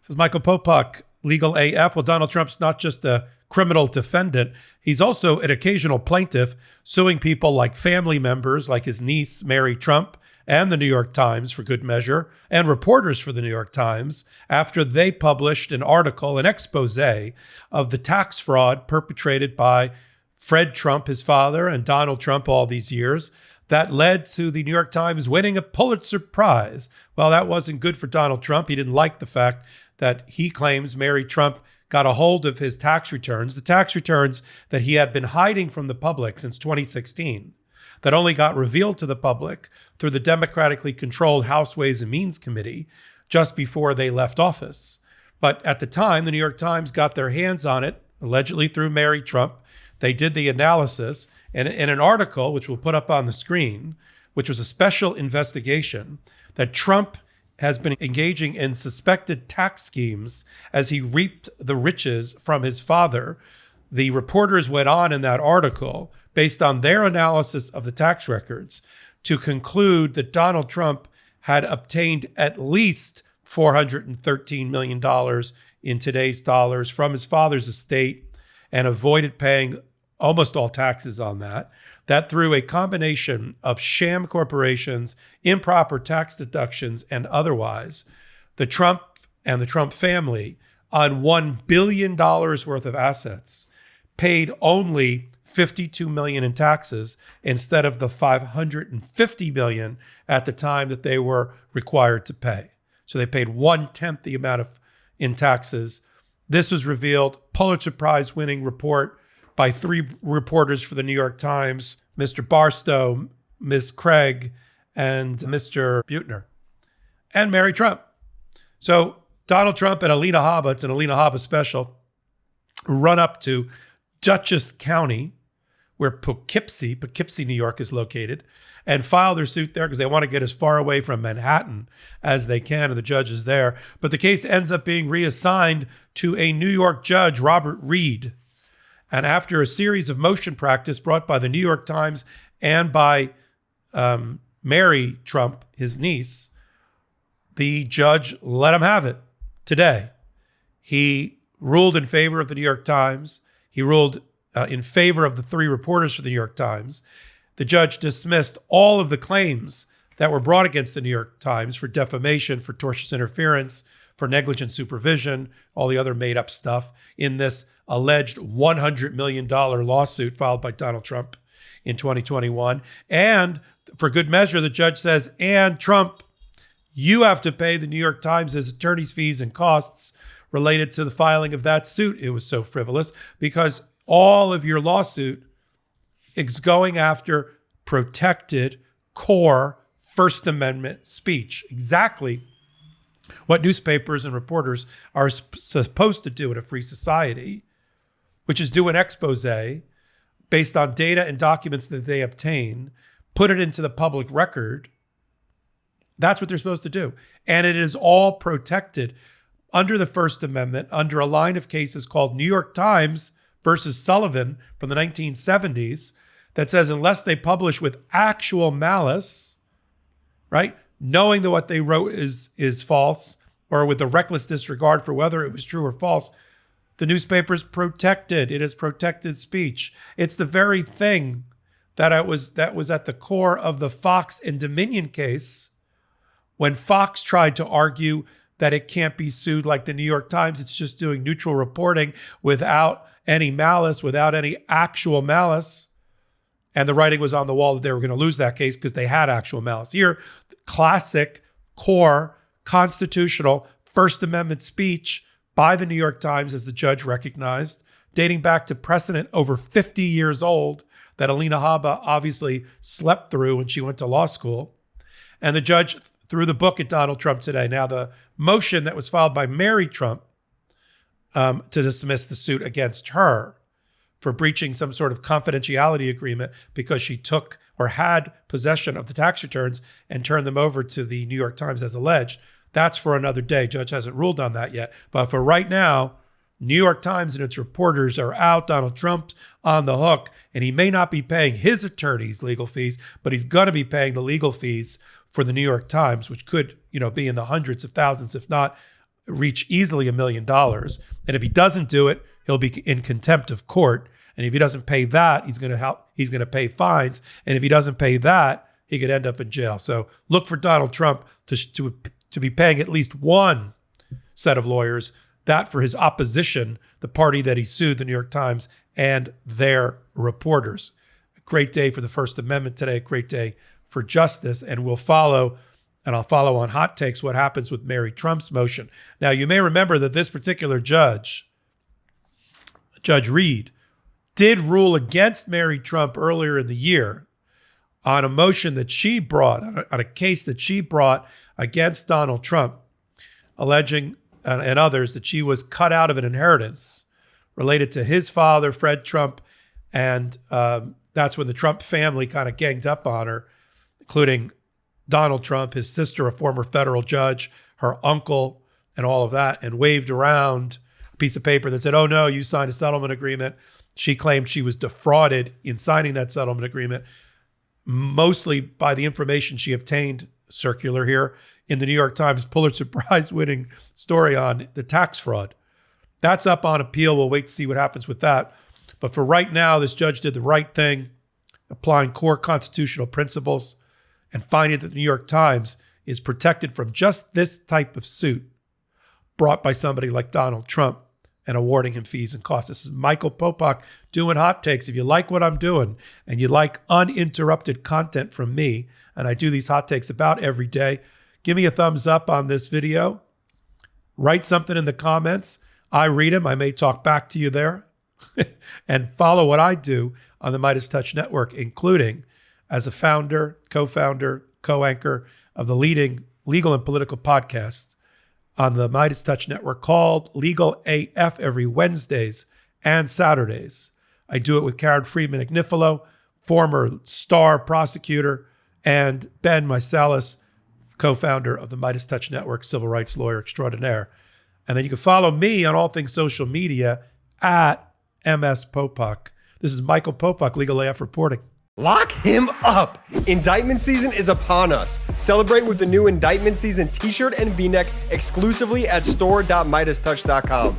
This is Michael Popok, Legal AF. Well, Donald Trump's not just a criminal defendant. He's also an occasional plaintiff suing people like family members, like his niece, Mary Trump, and the New York Times for good measure, and reporters for the New York Times after they published an article, an expose of the tax fraud perpetrated by Fred Trump, his father, and Donald Trump all these years that led to the New York Times winning a Pulitzer Prize. Well, that wasn't good for Donald Trump. He didn't like the fact that he claims Mary Trump got a hold of his tax returns, the tax returns that he had been hiding from the public since 2016, that only got revealed to the public through the democratically controlled House Ways and Means Committee just before they left office. But at the time, the New York Times got their hands on it, allegedly through Mary Trump. They did the analysis, and in an article, which we'll put up on the screen, which was a special investigation, that Trump has been engaging in suspected tax schemes as he reaped the riches from his father. The reporters went on in that article, based on their analysis of the tax records, to conclude that Donald Trump had obtained at least $413 million in today's dollars from his father's estate and avoided paying almost all taxes on that through a combination of sham corporations, improper tax deductions, and otherwise, the Trump and the Trump family on $1 billion worth of assets paid only $52 million in taxes instead of the $550 million at the time that they were required to pay. So they paid 1/10 the amount in taxes. This was revealed, Pulitzer Prize-winning report by 3 reporters for the New York Times, Mr. Barstow, Ms. Craig, and Mr. Buettner, and Mary Trump. So Donald Trump and Alina Habba, it's an Alina Habba special, run up to Dutchess County, where Poughkeepsie, New York is located, and file their suit there because they want to get as far away from Manhattan as they can, and the judge is there. But the case ends up being reassigned to a New York judge, Robert Reed. And after a series of motion practice brought by the New York Times and by Mary Trump, his niece, the judge let him have it today. He ruled in favor of the New York Times. He ruled in favor of the 3 reporters for the New York Times. The judge dismissed all of the claims that were brought against the New York Times for defamation, for tortious interference, for negligent supervision, all the other made-up stuff in this alleged $100 million lawsuit filed by Donald Trump in 2021. And for good measure, the judge says, and Trump, you have to pay the New York Times his attorney's fees and costs related to the filing of that suit. It was so frivolous because all of your lawsuit is going after protected core First Amendment speech. Exactly what newspapers and reporters are supposed to do in a free society, which is do an expose based on data and documents that they obtain, put it into the public record. That's what they're supposed to do. And it is all protected under the First Amendment, under a line of cases called New York Times versus Sullivan from the 1970s that says unless they publish with actual malice, right, knowing that what they wrote is false, or with a reckless disregard for whether it was true or false, the newspaper's protected. It is protected speech. It's the very thing that was at the core of the Fox and Dominion case when Fox tried to argue that it can't be sued like the New York Times. It's just doing neutral reporting without any malice, without any actual malice. And the writing was on the wall that they were going to lose that case because they had actual malice. Here, classic, core, constitutional, First Amendment speech by the New York Times, as the judge recognized, dating back to precedent over 50 years old that Alina Habba obviously slept through when she went to law school. And the judge threw the book at Donald Trump today. Now, the motion that was filed by Mary Trump to dismiss the suit against her for breaching some sort of confidentiality agreement because she took or had possession of the tax returns and turned them over to the New York Times as alleged, that's for another day. Judge hasn't ruled on that yet. But for right now, New York Times and its reporters are out. Donald Trump's on the hook, and he may not be paying his attorney's legal fees, but he's going to be paying the legal fees for the New York Times, which could, be in the hundreds of thousands, if not reach easily $1 million. And if he doesn't do it, he'll be in contempt of court. And if he doesn't pay that, he's going to pay fines. And if he doesn't pay that, he could end up in jail. So look for Donald Trump to be paying at least one set of lawyers, that for his opposition, the party that he sued, the New York Times, and their reporters. A great day for the First Amendment today, a great day for justice, and I'll follow on Hot Takes what happens with Mary Trump's motion. Now, you may remember that this particular judge, Judge Reed, did rule against Mary Trump earlier in the year on a motion that she brought, on a case that she brought against Donald Trump, alleging, and others, that she was cut out of an inheritance related to his father, Fred Trump, and that's when the Trump family kind of ganged up on her, including Donald Trump, his sister, a former federal judge, her uncle, and all of that, and waved around a piece of paper that said, oh no, you signed a settlement agreement. She claimed she was defrauded in signing that settlement agreement, mostly by the information she obtained, circular here, in the New York Times Pulitzer Prize-winning story on the tax fraud. That's up on appeal. We'll wait to see what happens with that. But for right now, this judge did the right thing, applying core constitutional principles and finding that the New York Times is protected from just this type of suit brought by somebody like Donald Trump and awarding him fees and costs. This is Michael Popok doing Hot Takes. If you like what I'm doing and you like uninterrupted content from me, and I do these Hot Takes about every day, give me a thumbs up on this video. Write something in the comments. I read them. I may talk back to you there. And follow what I do on the MeidasTouch Network, including as a founder, co-founder, co-anchor of the leading legal and political podcast on the MeidasTouch Network called Legal AF every Wednesdays and Saturdays. I do it with Karen Friedman-Agnifilo, former star prosecutor, and Ben Meiselas, co-founder of the MeidasTouch Network, civil rights lawyer extraordinaire. And then you can follow me on all things social media at MS Popok. This is Michael Popok, Legal AF reporting. Lock him up! Indictment season is upon us. Celebrate with the new Indictment Season t-shirt and v-neck exclusively at store.meidastouch.com.